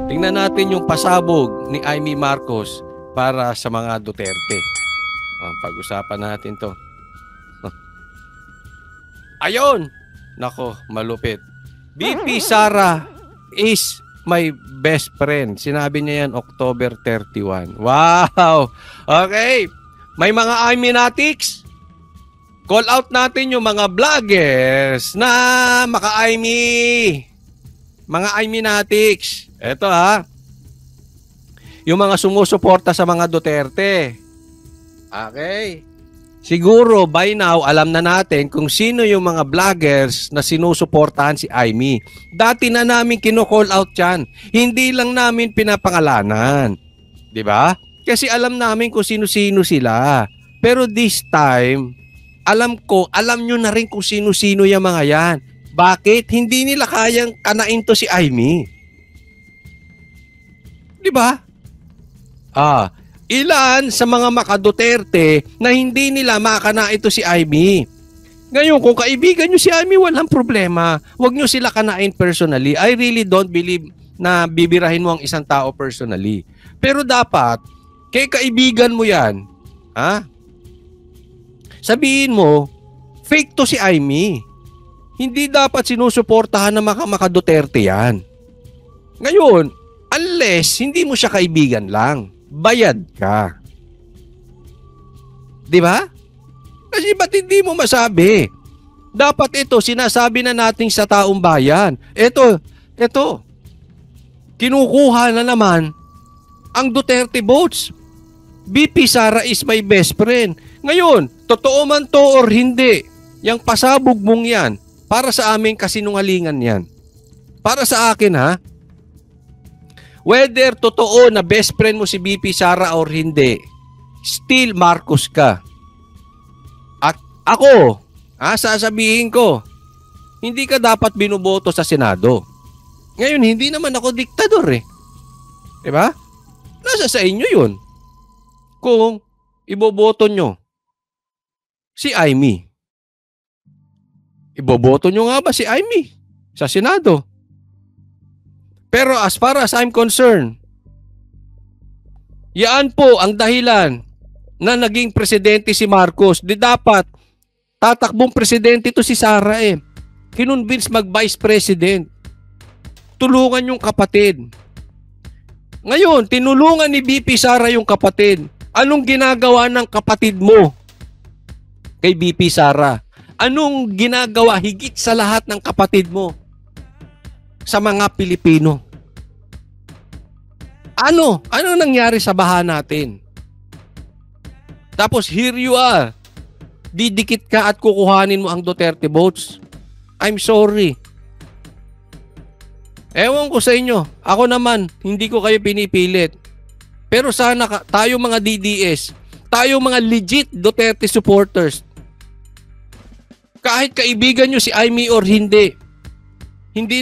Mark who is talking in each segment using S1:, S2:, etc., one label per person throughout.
S1: Tingnan natin yung pasabog ni Amy Marcos para sa mga Duterte. Pag-usapan natin to. Ayun! Nako, malupit. BP Sara is my best friend. Sinabi niya yan October 31. Wow! Okay. May mga Iminatics. Call out natin yung mga vloggers na maka-Imi. Mga Iminatics. Ito yung mga sumusuporta sa mga Duterte. Okay. Siguro by now alam na natin kung sino yung mga vloggers na sinusuportahan si Amy. Dati na namin kino-call out yan. Hindi lang namin pinapangalanan. 'Di ba? Kasi alam namin kung sino-sino sila. Pero this time, alam nyo na rin kung sino-sino yung mga yan. Bakit? Hindi nila kayang kanain to si Amy. 'Di ba? Ilan sa mga maka-Duterte na hindi nila makana ito si Amy. Ngayon, kung kaibigan nyo si Amy, walang problema. Huwag nyo sila kanain personally. I really don't believe na bibirahin mo ang isang tao personally. Pero dapat, kay kaibigan mo yan, sabihin mo, fake to si Amy. Hindi dapat sinusuportahan ng mga maka-Duterte yan. Ngayon, unless hindi mo siya kaibigan lang, bayad ka. Di ba? Kasi ba't hindi mo masabi? Dapat ito, sinasabi na natin sa taong bayan. Ito. Kinukuha na naman ang Duterte votes. BP Sara is my best friend. Ngayon, totoo man to or hindi, yung pasabog mong yan, para sa aming kasinungalingan yan. Para sa akin whether totoo na best friend mo si BP Sara or hindi, still Marcos ka. At ako, sasabihin ko, hindi ka dapat binuboto sa Senado. Ngayon, hindi naman ako diktador eh. Diba? Nasa sa inyo yun. Kung iboboto nyo si Amy. Iboboto nyo nga ba si Amy sa Senado? Pero as far as I'm concerned, yan po ang dahilan na naging presidente si Marcos. Di dapat tatakbong presidente to si Sara eh. Kinonvince mag-vice president. Tulungan yung kapatid. Ngayon, tinulungan ni BP Sara yung kapatid. Anong ginagawa ng kapatid mo kay BP Sara? Anong ginagawa higit sa lahat ng kapatid mo sa mga Pilipino? Ano nangyari sa baha natin? Tapos here you are. Didikit ka at kukuhanin mo ang Duterte votes. I'm sorry. Ewan ko sa inyo. Ako naman, hindi ko kayo pinipilit. Pero sana tayo mga DDS, tayo mga legit Duterte supporters, kahit kaibigan nyo si Amy or hindi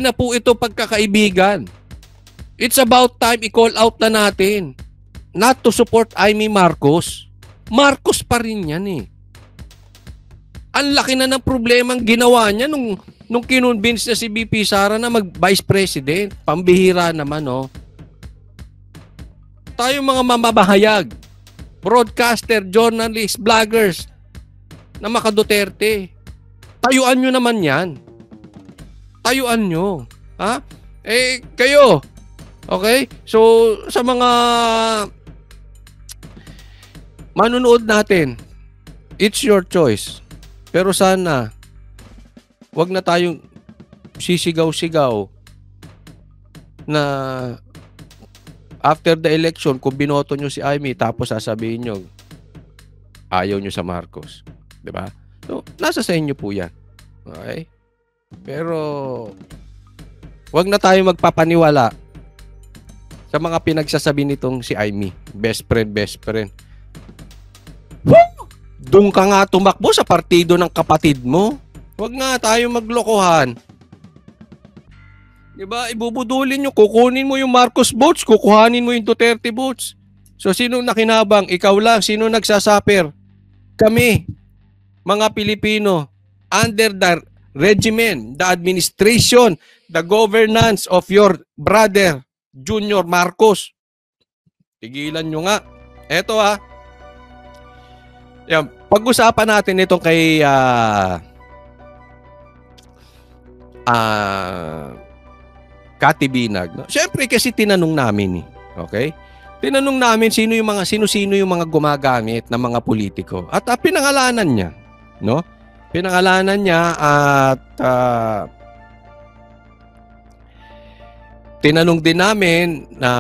S1: na po ito pagkakaibigan. It's about time i-call out na natin. Not to support Amy Marcos. Marcos pa rin yan eh. Ang laki na ng problemang ginawa niya nung kinonvince na si BP Sara na mag-vice president. Pambihira naman Tayo mga mamamahayag, broadcaster, journalist, vloggers na maka-Duterte. Tayuan nyo naman yan. Tayuan nyo. Kayo. Okay? So, sa mga manunood natin, it's your choice. Pero sana, wag na tayong sisigaw-sigaw na after the election, kung binoto nyo si Amy, tapos sasabihin nyo, ayaw nyo sa Marcos. Diba? So, nasa sa inyo po yan. Okay? Pero, wag na tayo magpapaniwala sa mga pinagsasabi nitong si Amy. Best friend. Doon ka nga tumakbo sa partido ng kapatid mo. Wag nga tayo maglokohan. Diba? Ibubudulin nyo. Kukunin mo yung Marcos votes. Kukuhanin mo yung Duterte votes. So, sino nakinabang? Ikaw lang. Sino nagsasaper? Kami, mga Pilipino, under the regimen, the administration, the governance of your brother Junior Marcos. Tigilan nyo nga. Eto yan, pag-usapan natin itong kay Cathy Binag. No? Siyempre kasi tinanong namin okay? Tinanong namin sino yung mga gumagamit ng mga politiko. At pinangalanan niya, no? Pinangalanan niya at tinanong din namin na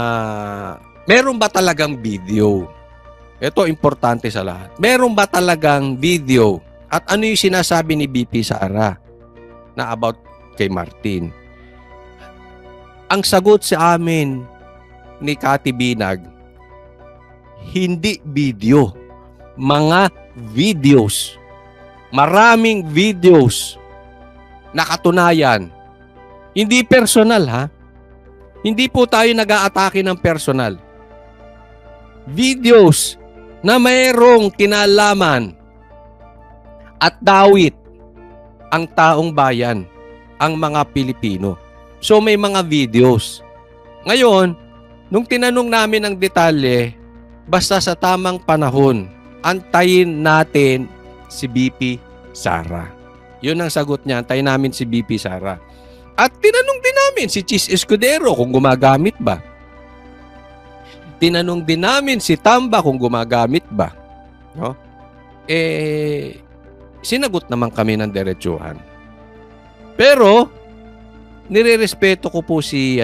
S1: meron ba talagang video? Ito importante sa lahat. Meron ba talagang video? At ano yung sinasabi ni BP Sara na about kay Martin? Ang sagot sa amin ni Cathy Binag, hindi video. Mga videos. Maraming videos na katunayan. Hindi personal Hindi po tayo nag-aatake ng personal. Videos na mayroong kinalaman at dawit ang taong bayan, ang mga Pilipino. So may mga videos. Ngayon, nung tinanong namin ang detalye, basta sa tamang panahon, antayin natin si BP Sara. Yun ang sagot niya, antayin namin si BP Sara. At tinanong din namin si Chis Escudero kung gumagamit ba. Tinanong din namin si Tamba kung gumagamit ba. No? Sinagot naman kami ng diretsuhan. Pero, nirerespeto ko po si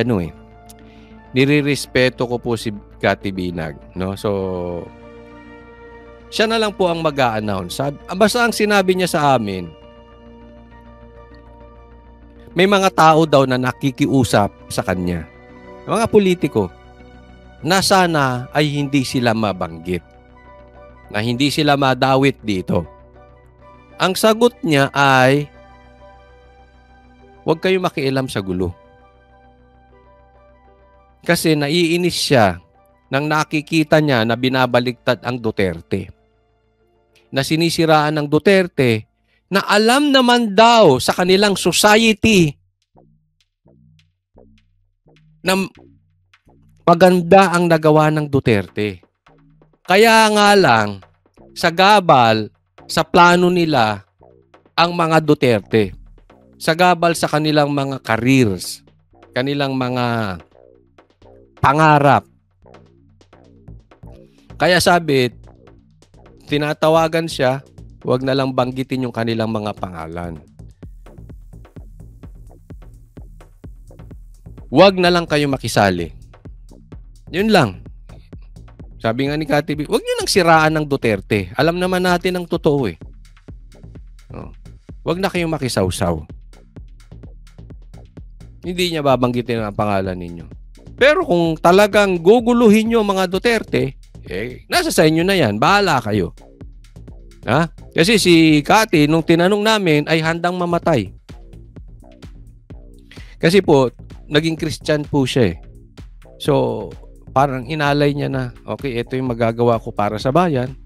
S1: Cathy Binag. No? So, siya na lang po ang mag-a-announce. Basta ang sinabi niya sa amin, may mga tao daw na nakikiusap sa kanya. Mga politiko na sana ay hindi sila mabanggit. Na hindi sila madawit dito. Ang sagot niya ay, huwag kayong makialam sa gulo. Kasi naiinis siya nang nakikita niya na binabaliktad ang Duterte. Na sinisiraan ng Duterte na alam naman daw sa kanilang society na maganda ang nagawa ng Duterte. Kaya nga lang, sa gabal, sa plano nila, ang mga Duterte. Sa gabal sa kanilang mga careers, kanilang mga pangarap. Kaya sabi, tinatawagan siya, huwag na lang banggitin yung kanilang mga pangalan. Huwag na lang kayo makisali. Yun lang. Sabi nga ni Cathy B, huwag nyo nang siraan ng Duterte. Alam naman natin ang totoo Huwag na kayong makisawsaw. Hindi niya babanggitin ang pangalan ninyo. Pero kung talagang guguluhin nyo mga Duterte, nasa sa inyo na yan. Bahala kayo. Kasi si Cathy, nung tinanong namin, ay handang mamatay. Kasi po, naging Christian po siya So, parang inalay niya na, okay, ito yung magagawa ko para sa bayan.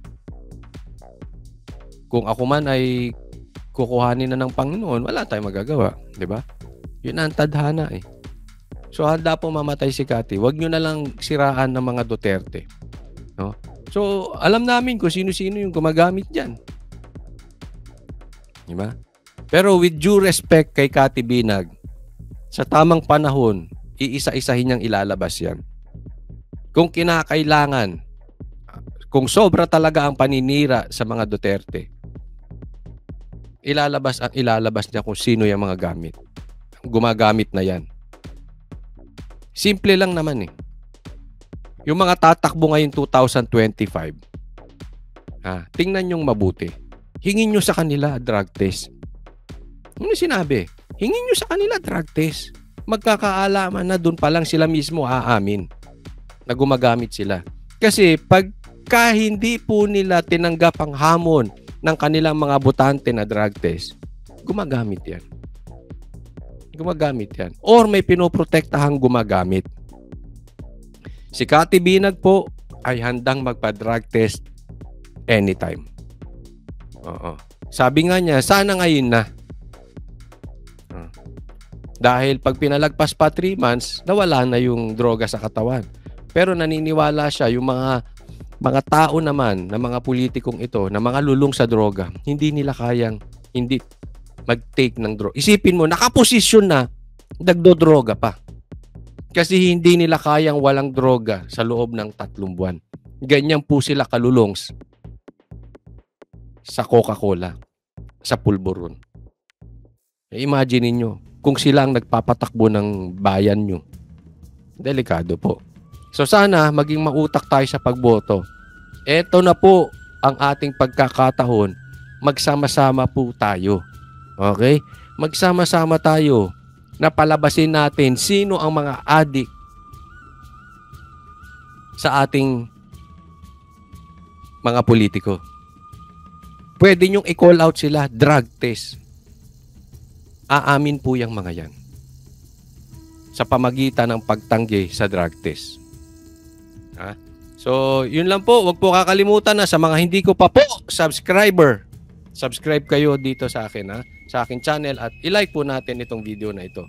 S1: Kung ako man ay kukuhanin na ng Panginoon, wala tayong magagawa. Diba? Yun ang tadhana So, handa po mamatay si Cathy. Huwag nyo na lang siraan ng mga Duterte. No? So, alam namin kung sino-sino yung gumagamit dyan. Diba? Pero with due respect kay Cathy Binag, sa tamang panahon, iisa-isahin niyang ilalabas yan. Kung kinakailangan, kung sobra talaga ang paninira sa mga Duterte, ilalabas niya kung sino yung mga gamit. Gumagamit na yan. Simple lang naman Yung mga tatakbo ngayon 2025, tingnan nyong mabuti. Hingin nyo sa kanila drug test. Ano sinabi? Hingin nyo sa kanila drug test. Magkakaalaman na doon pa lang sila mismo aamin na gumagamit sila. Kasi pagka hindi po nila tinanggap ang hamon ng kanilang mga botante na drug test, gumagamit yan. Gumagamit yan. Or may pinoprotektahang gumagamit. Si Cathy Binag po ay handang magpa-drug test anytime. Sabi nga niya, sana ngayon na. Dahil pag pinalagpas pa 3 months, nawala na yung droga sa katawan. Pero naniniwala siya yung mga tao naman, na mga politikong ito, na mga lulong sa droga, hindi nila kayang hindi mag-take ng droga. Isipin mo, nakaposisyon na, nagdodroga pa. Kasi hindi nila kayang walang droga sa loob ng 3 buwan. Ganyan po sila kalulong sa Coca-Cola, sa pulburon. Imagine niyo kung sila ang nagpapatakbo ng bayan nyo. Delikado po. So sana maging mautak tayo sa pagboto. Eto na po ang ating pagkakataon. Magsama-sama po tayo. Okay? Magsama-sama tayo na palabasin natin sino ang mga adik sa ating mga politiko. Pwede nyong i-call out sila, drug test. Aamin po yung mga yan sa pamagitan ng pagtanggi sa drug test. Ha? So, yun lang po. Huwag po kakalimutan na sa mga hindi ko pa po subscriber. Subscribe kayo dito sa akin, ha? Sa aking channel, at i-like po natin itong video na ito.